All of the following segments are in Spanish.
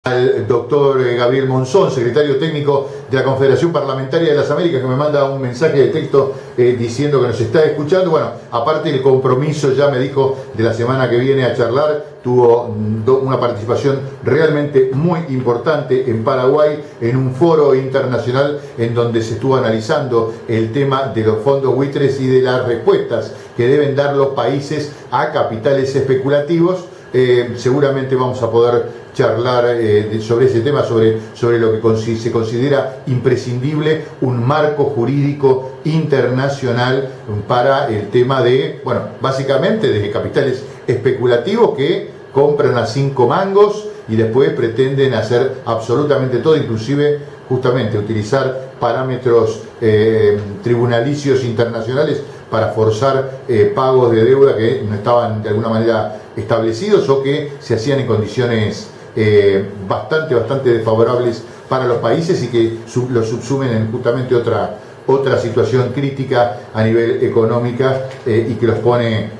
Al doctor Gabriel Monzón, secretario técnico de la Confederación Parlamentaria de las Américas, que me manda un mensaje de texto diciendo que nos está escuchando. Bueno, aparte el compromiso, ya me dijo, de la semana que viene a charlar, tuvo una participación realmente muy importante en Paraguay, en un foro internacional en donde se estuvo analizando el tema de los fondos buitres y de las respuestas que deben dar los países a capitales especulativos. Seguramente vamos a poder charlar sobre ese tema, sobre lo que se considera imprescindible, un marco jurídico internacional para el tema de, bueno, básicamente de capitales especulativos que compran a 5 mangos y después pretenden hacer absolutamente todo, inclusive justamente utilizar parámetros tribunalicios internacionales para forzar pagos de deuda que no estaban de alguna manera establecidos o que se hacían en condiciones bastante desfavorables para los países y que los subsumen en justamente otra situación crítica a nivel económica y que los pone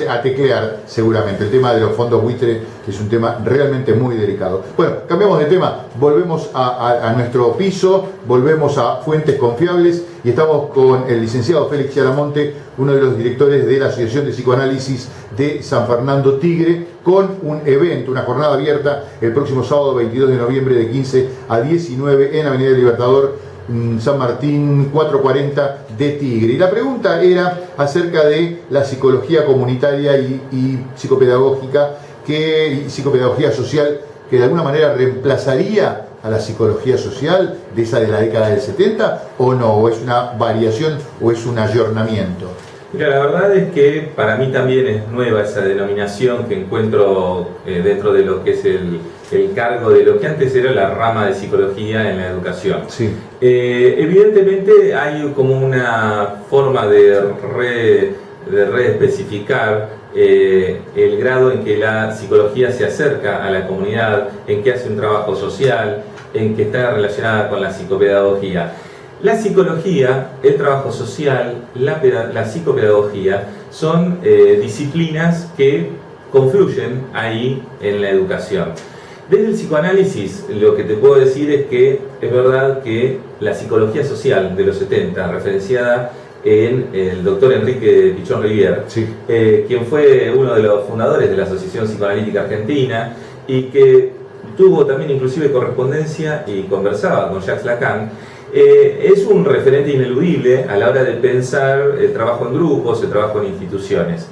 a teclear seguramente. El tema de los fondos buitre es un tema realmente muy delicado. Bueno, cambiamos de tema, volvemos a nuestro piso, volvemos a fuentes confiables y estamos con el licenciado Félix Chiaramonte, uno de los directores de la Asociación de Psicoanálisis de San Fernando Tigre, con un evento, una jornada abierta el próximo sábado 22 de noviembre de 15 a 19 en Avenida Libertador, San Martín 440 de Tigre. Y la pregunta era acerca de la psicología comunitaria y psicopedagógica y psicopedagogía social, que de alguna manera reemplazaría a la psicología social de esa de la década del 70 o no, o es una variación o es un ayornamiento. Mira, la verdad es que para mí también es nueva esa denominación que encuentro dentro de lo que es el cargo de lo que antes era la rama de psicología en la educación. Sí. Evidentemente hay como una forma de reespecificar el grado en que la psicología se acerca a la comunidad, en que hace un trabajo social, en que está relacionada con la psicopedagogía. La psicología, el trabajo social, la psicopedagogía son disciplinas que confluyen ahí en la educación. Desde el psicoanálisis lo que te puedo decir es que es verdad que la psicología social de los 70, referenciada en el doctor Enrique Pichón Rivière, sí, quien fue uno de los fundadores de la Asociación Psicoanalítica Argentina y que tuvo también inclusive correspondencia y conversaba con Jacques Lacan, es un referente ineludible a la hora de pensar el trabajo en grupos, el trabajo en instituciones.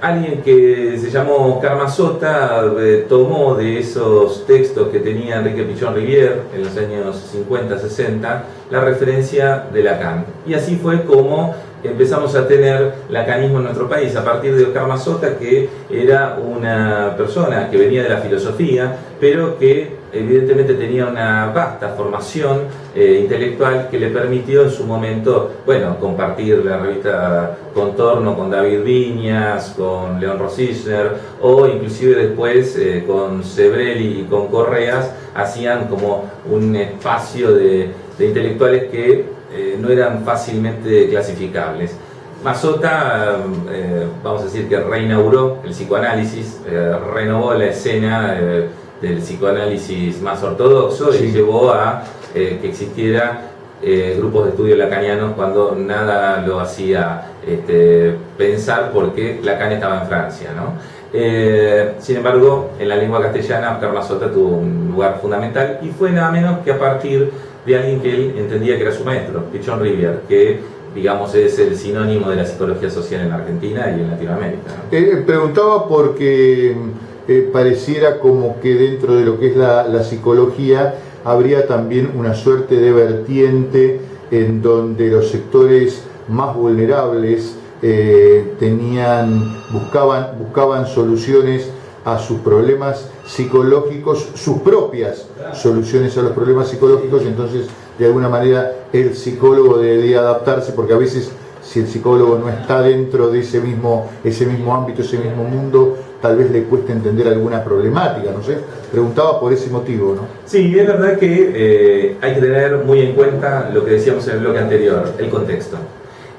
Alguien que se llamó Karma Sota tomó de esos textos que tenía Enrique Pichón Rivière en los años 50-60 la referencia de Lacan. Y así fue como empezamos a tener lacanismo en nuestro país, a partir de Karma Sota, que era una persona que venía de la filosofía, pero que evidentemente tenía una vasta formación intelectual que le permitió en su momento, bueno, compartir la revista Contorno con David Viñas, con León Rosisner, o inclusive después con Sebrelli y con Correas, hacían como un espacio de intelectuales que no eran fácilmente clasificables. Masota, vamos a decir que reinauguró el psicoanálisis, renovó la escena del psicoanálisis más ortodoxo, sí, y llevó a que existiera grupos de estudio lacanianos cuando nada lo hacía pensar, porque Lacan estaba en Francia, ¿no? Sin embargo, en la lengua castellana Oscar Masota tuvo un lugar fundamental y fue nada menos que a partir de alguien que él entendía que era su maestro, Pichón Rivière, que digamos es el sinónimo de la psicología social en Argentina y en Latinoamérica, ¿no? Preguntaba porque pareciera como que dentro de lo que es la psicología habría también una suerte de vertiente en donde los sectores más vulnerables buscaban soluciones a sus problemas psicológicos, sus propias soluciones a los problemas psicológicos, y entonces de alguna manera el psicólogo debería adaptarse, porque a veces si el psicólogo no está dentro de ese mismo ámbito, ese mismo mundo, tal vez le cueste entender alguna problemática, no sé. Preguntaba por ese motivo, ¿no? Sí, es verdad que hay que tener muy en cuenta lo que decíamos en el bloque anterior, el contexto.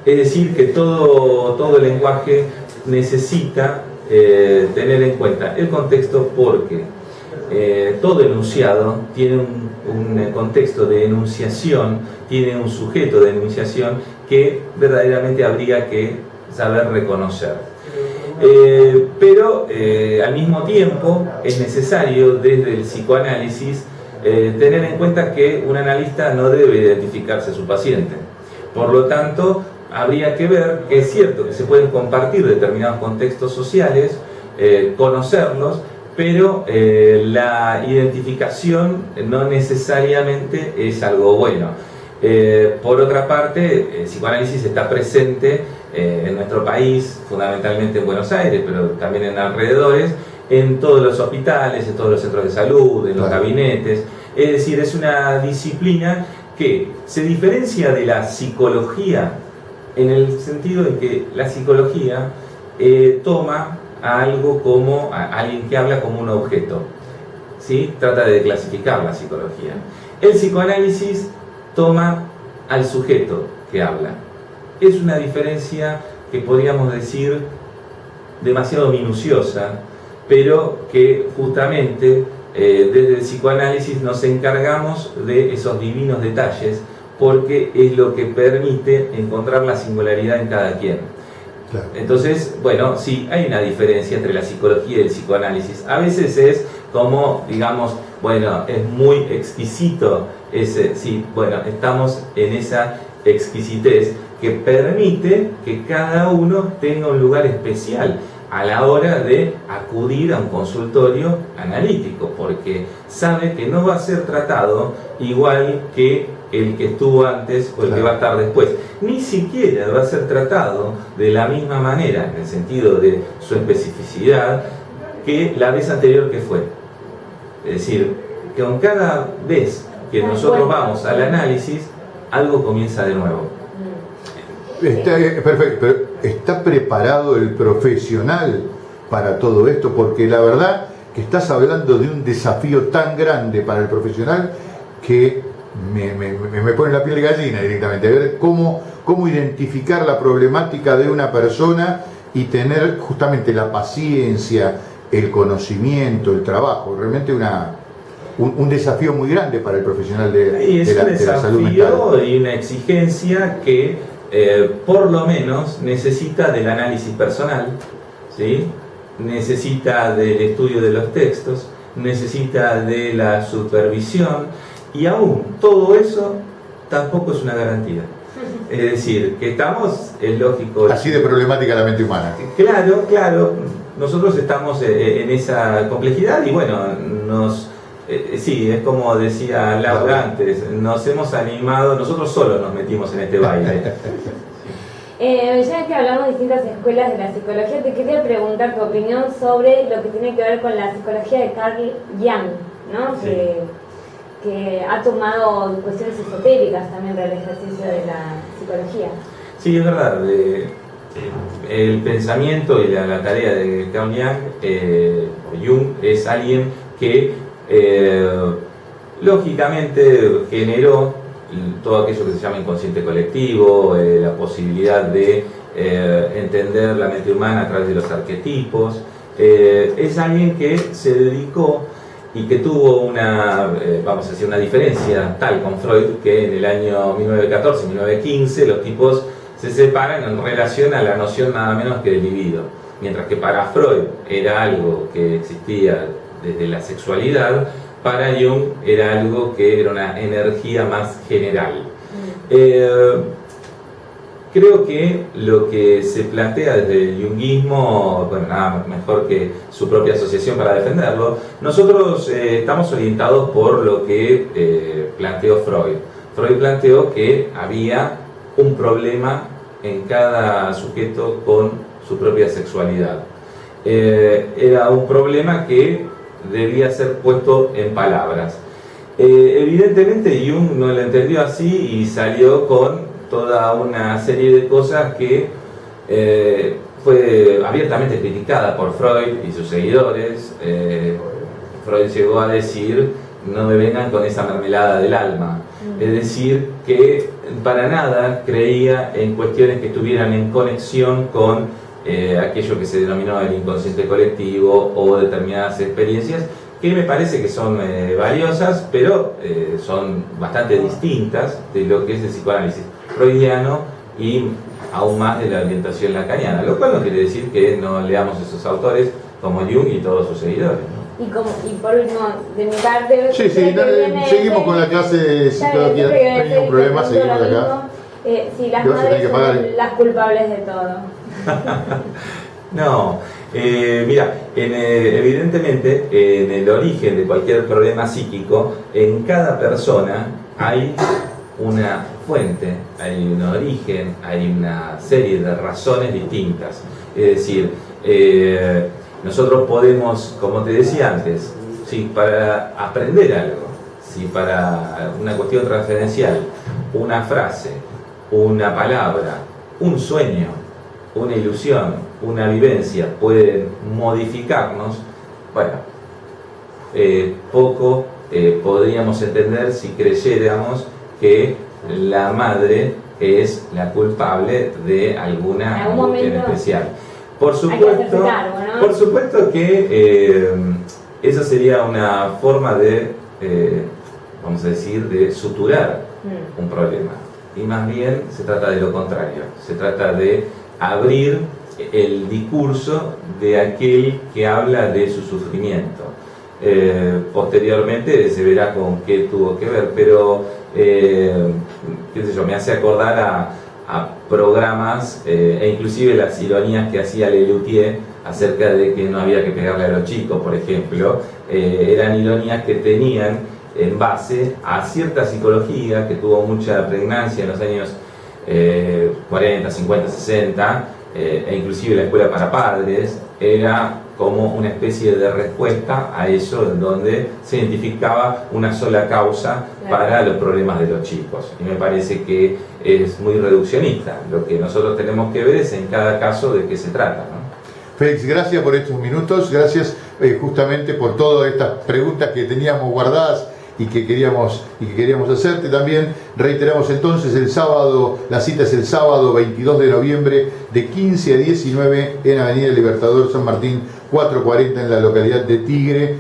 Es decir, que todo el lenguaje necesita tener en cuenta el contexto, porque todo enunciado tiene un contexto de enunciación, tiene un sujeto de enunciación que verdaderamente habría que saber reconocer. Pero al mismo tiempo es necesario desde el psicoanálisis tener en cuenta que un analista no debe identificarse a su paciente. Por lo tanto, habría que ver que es cierto que se pueden compartir determinados contextos sociales, conocerlos, pero la identificación no necesariamente es algo bueno. Por otra parte, el psicoanálisis está presente en nuestro país, fundamentalmente en Buenos Aires, pero también en alrededores, en todos los hospitales, en todos los centros de salud, en los gabinetes. Es decir, es una disciplina que se diferencia de la psicología en el sentido de que la psicología toma a algo como a alguien que habla como un objeto, ¿sí? Trata de clasificar la psicología. El psicoanálisis toma al sujeto que habla. Es una diferencia que podríamos decir demasiado minuciosa, pero que justamente desde el psicoanálisis nos encargamos de esos divinos detalles, porque es lo que permite encontrar la singularidad en cada quien. Claro. Entonces, bueno, sí, hay una diferencia entre la psicología y el psicoanálisis. A veces es como, digamos, bueno, es muy exquisito ese, sí, bueno, estamos en esa exquisitez que permite que cada uno tenga un lugar especial a la hora de acudir a un consultorio analítico, porque sabe que no va a ser tratado igual que el que estuvo antes o el que va a estar después. Ni siquiera va a ser tratado de la misma manera, en el sentido de su especificidad, que la vez anterior que fue. Es decir, que con cada vez que nosotros vamos al análisis, algo comienza de nuevo. Está perfecto, pero ¿está preparado el profesional para todo esto? Porque la verdad que estás hablando de un desafío tan grande para el profesional que me pone la piel de gallina directamente. A ver cómo identificar la problemática de una persona y tener justamente la paciencia, el conocimiento, el trabajo. Realmente un desafío muy grande para el profesional de la salud mental. Y una exigencia que por lo menos necesita del análisis personal, ¿sí? Necesita del estudio de los textos, necesita de la supervisión, y aún todo eso tampoco es una garantía. Es decir, que estamos, es lógico... Así de problemática la mente humana. Claro, nosotros estamos en esa complejidad y bueno, sí, es como decía Laura antes, nos hemos animado, nosotros solos nos metimos en este baile. Ya que hablamos de distintas escuelas de la psicología, te quería preguntar tu opinión sobre lo que tiene que ver con la psicología de Carl Jung, ¿no? Sí. Que ha tomado cuestiones esotéricas también para el ejercicio de la psicología. Sí, es verdad. El pensamiento y la tarea de Carl Jung es alguien que lógicamente generó todo aquello que se llama inconsciente colectivo, la posibilidad de entender la mente humana a través de los arquetipos. Es alguien que se dedicó y que tuvo una diferencia tal con Freud, que en el año 1914-1915 los tipos se separan en relación a la noción nada menos que del libido, mientras que para Freud era algo que existía desde la sexualidad, para Jung era algo que era una energía más general. Creo que lo que se plantea desde el junguismo, bueno, nada mejor que su propia asociación para defenderlo, nosotros estamos orientados por lo que planteó Freud. Freud planteó que había un problema en cada sujeto con su propia sexualidad. Era un problema que debía ser puesto en palabras. Evidentemente Jung no lo entendió así y salió con toda una serie de cosas que fue abiertamente criticada por Freud y sus seguidores. Freud llegó a decir: no me vengan con esa mermelada del alma. Es decir, que para nada creía en cuestiones que estuvieran en conexión con aquello que se denominó el inconsciente colectivo o determinadas experiencias que me parece que son valiosas, pero son bastante distintas de lo que es el psicoanálisis freudiano y aún más de la orientación lacaniana, lo cual no quiere decir que no leamos esos autores como Jung y todos sus seguidores, ¿no? Y por último, de mi parte... Sí, seguimos con la clase de psicología, no hay ningún problema, seguimos acá. Si las madres son las culpables de todo. No, mira, evidentemente en el origen de cualquier problema psíquico, en cada persona hay una fuente, hay un origen, hay una serie de razones distintas. Es decir, nosotros podemos, como te decía antes, si para aprender algo, si para una cuestión transferencial, una frase, una palabra, un sueño, una ilusión, una vivencia pueden modificarnos, bueno, poco podríamos entender si creyéramos que la madre es la culpable de alguna angustia en especial. Por supuesto que esa sería una forma de, vamos a decir, de suturar un problema. Y más bien se trata de lo contrario, se trata de abrir el discurso de aquel que habla de su sufrimiento. Posteriormente se verá con qué tuvo que ver, pero qué sé yo, me hace acordar a programas e inclusive las ironías que hacía Lelutier acerca de que no había que pegarle a los chicos, por ejemplo. Eran ironías que tenían en base a cierta psicología que tuvo mucha pregnancia en los años 40, 50, 60, e inclusive la escuela para padres era como una especie de respuesta a eso, en donde se identificaba una sola causa para los problemas de los chicos. Y me parece que es muy reduccionista. Lo que nosotros tenemos que ver es en cada caso de qué se trata, ¿no? Félix, gracias por estos minutos, gracias justamente por todas estas preguntas que teníamos guardadas y que queríamos hacerte también. Reiteramos entonces el sábado, la cita es el sábado 22 de noviembre de 15 a 19 en Avenida Libertador San Martín 440 en la localidad de Tigre.